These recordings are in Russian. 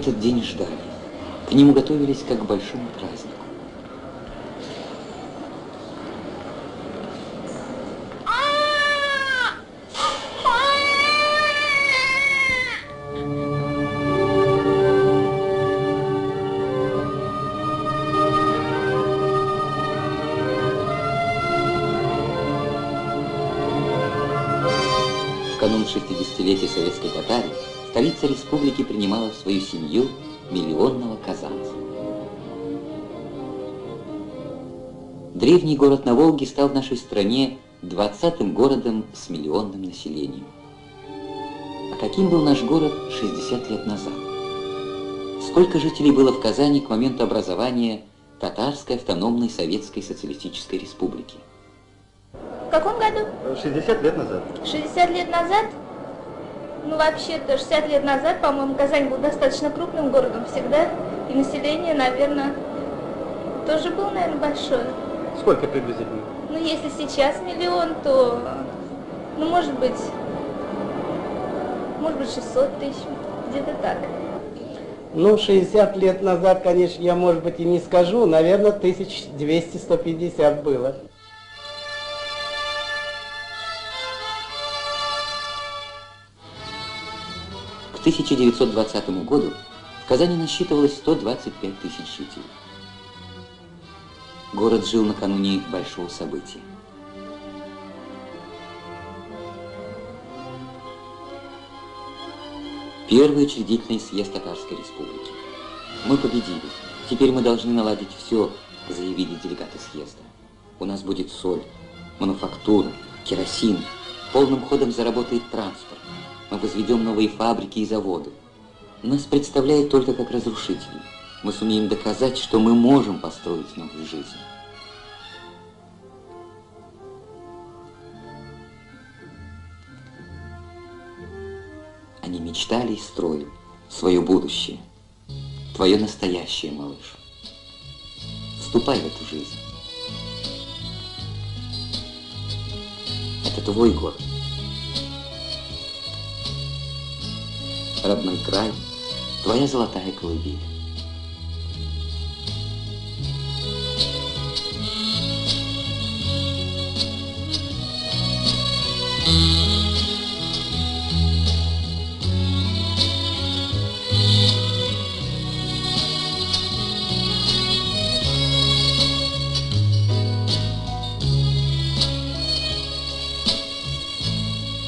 Этот день ждали. К нему готовились как к большому празднику. В канун 60-летия советской Татарии столица республики принимала в свою семью миллионного казанца. Древний город на Волге стал в нашей стране 20-м городом с миллионным населением. А каким был наш город 60 лет назад? Сколько жителей было в Казани к моменту образования Татарской автономной Советской Социалистической Республики? В каком году? 60 лет назад. 60 лет назад? Ну, вообще-то, 60 лет назад, по-моему, Казань был достаточно крупным городом всегда. И население, наверное, тоже было, наверное, большое. Сколько приблизительно? Ну, если сейчас миллион, то, ну, может быть 600 тысяч, где-то так. Ну, 60 лет назад, конечно, я, может быть, и не скажу. Наверное, 1200-150 было. К 1920 году в Казани насчитывалось 125 тысяч жителей. Город жил накануне большого события. Первый учредительный съезд Татарской Республики. Мы победили. Теперь мы должны наладить все, заявили делегаты съезда. У нас будет соль, мануфактура, керосин. Полным ходом заработает транспорт. Мы возведем новые фабрики и заводы. Нас представляют только как разрушителей. Мы сумеем доказать, что мы можем построить новую жизнь. Они мечтали и строили свое будущее. Твое настоящее, малыш. Вступай в эту жизнь. Это твой город. Родной край, твоя золотая колыбель.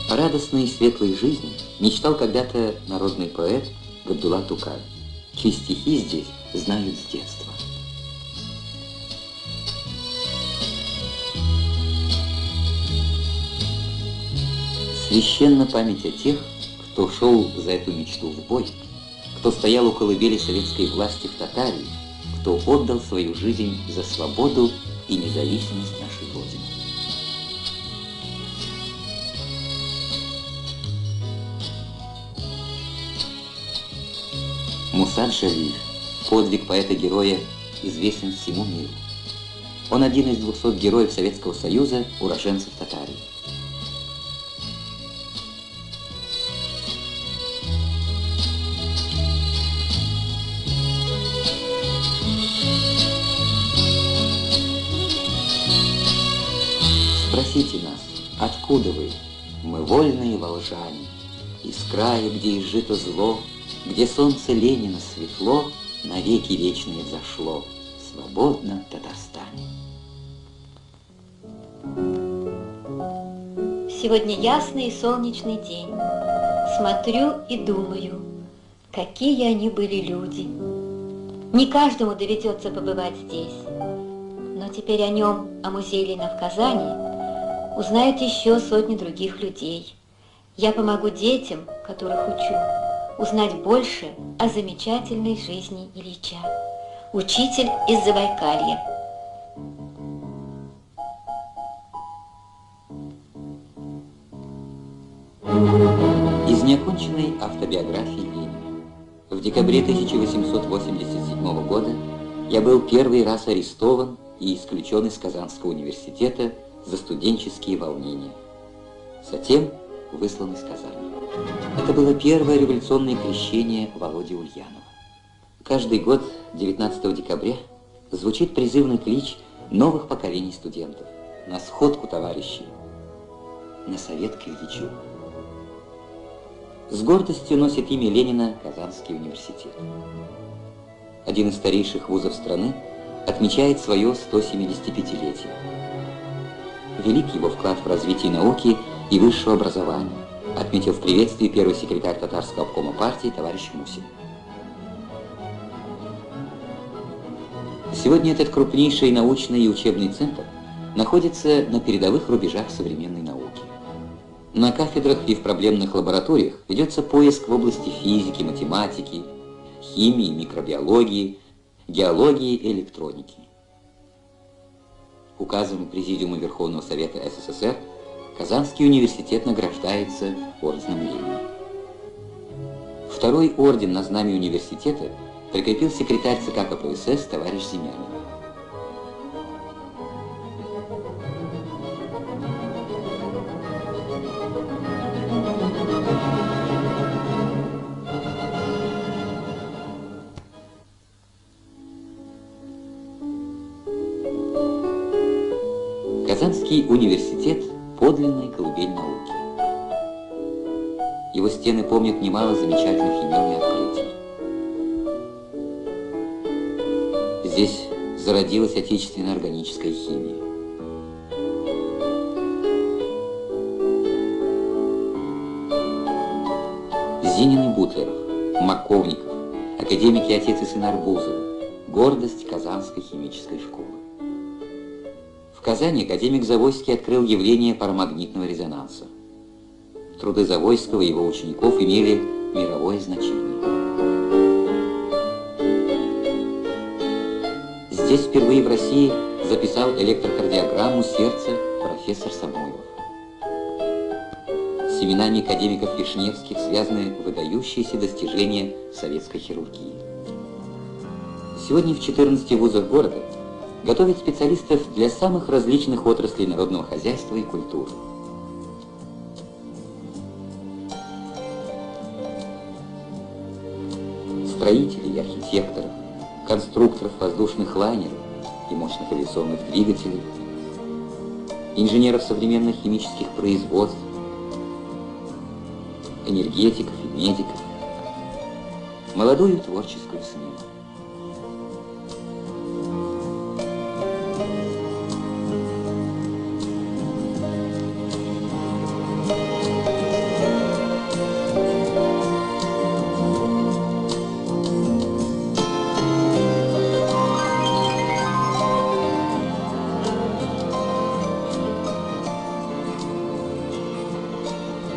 О радостной и светлой жизни мечтал когда-то народный поэт Габдулла Тукай, чьи стихи здесь знают с детства. Священна память о тех, кто шел за эту мечту в бой, кто стоял у колыбели советской власти в Татарии, кто отдал свою жизнь за свободу и независимость нашей Родины. Муса Джалиль, подвиг поэта-героя, известен всему миру. Он один из 200 героев Советского Союза, уроженцев Татарии. Спросите нас, откуда вы? Мы вольные волжане, из края, где изжито зло, где солнце Ленина светло, навеки вечные взошло, свободно в Татарстане. Сегодня ясный и солнечный день. Смотрю и думаю, какие они были люди. Не каждому доведется побывать здесь, но теперь о нем, о музее Ленина в Казани, узнают еще сотни других людей. Я помогу детям, которых учу, узнать больше о замечательной жизни Ильича. Учитель из Забайкалья. Из неоконченной автобиографии Ленина. В декабре 1887 года я был первый раз арестован и исключен из Казанского университета за студенческие волнения. Затем выслан из Казани. Это было первое революционное крещение Володи Ульянова. Каждый год 19 декабря звучит призывный клич новых поколений студентов. На сходку, товарищи, на совет к Ильичу. С гордостью носит имя Ленина Казанский университет. Один из старейших вузов страны отмечает свое 175-летие. Велик его вклад в развитие науки и высшего образования, отметил в приветствии первый секретарь Татарского обкома партии товарищ Мусин. Сегодня этот крупнейший научный и учебный центр находится на передовых рубежах современной науки. На кафедрах и в проблемных лабораториях ведется поиск в области физики, математики, химии, микробиологии, геологии и электроники. Указом Президиума Верховного Совета СССР Казанский университет награждается орденом Ленина. Второй орден на знамя университета прикрепил секретарь ЦК КПСС товарищ Земянин. Казанский университет – подлинная колыбель науки. Его стены помнят немало замечательных имен и открытий. Здесь зародилась отечественная органическая химия. Зинин и Бутлеров, Маковников, академики отец и сын Арбузовы – гордость Казанской химической школы. В Казани академик Завойский открыл явление парамагнитного резонанса. Труды Завойского и его учеников имели мировое значение. Здесь впервые в России записал электрокардиограмму сердца профессор Самойлов. С именами академиков Вишневских связаны выдающиеся достижения советской хирургии. Сегодня в 14 вузах города готовят специалистов для самых различных отраслей народного хозяйства и культуры. Строителей и архитекторов, конструкторов воздушных лайнеров и мощных авиационных двигателей, инженеров современных химических производств, энергетиков и медиков, молодую творческую смену.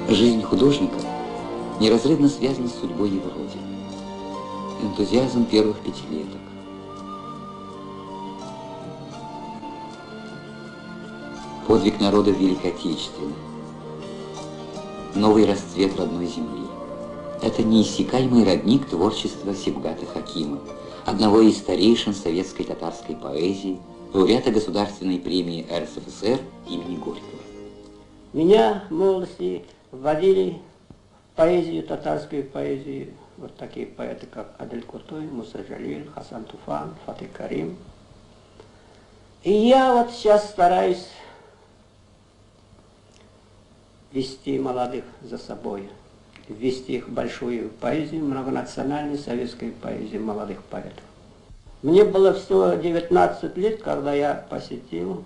Жизнь художника неразрывно связана с судьбой его родины. Энтузиазм первых пятилеток. Подвиг народа в Великой Отечественной. Новый расцвет родной земли. Это неиссякаемый родник творчества Сибгата Хакима, одного из старейшин советской татарской поэзии, лауреата Государственной премии РСФСР имени Горького. Меня в молодости вводили в поэзию, татарскую поэзию, вот такие поэты, как Адель Кутой, Муса Джалиль, Хасан Туфан, Фатих Карим. И я вот сейчас стараюсь вести молодых за собой, ввести их в большую поэзию, многонациональную советскую поэзию молодых поэтов. Мне было всего 19 лет, когда я посетил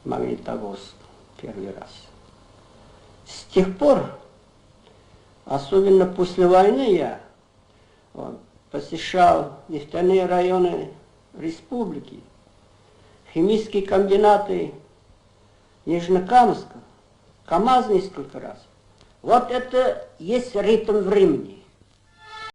Магнитогорск первый раз. С тех пор, особенно после войны, я посещал нефтяные районы республики, химические комбинаты Нижнекамска, КамАЗ несколько раз. Вот это есть ритм времени.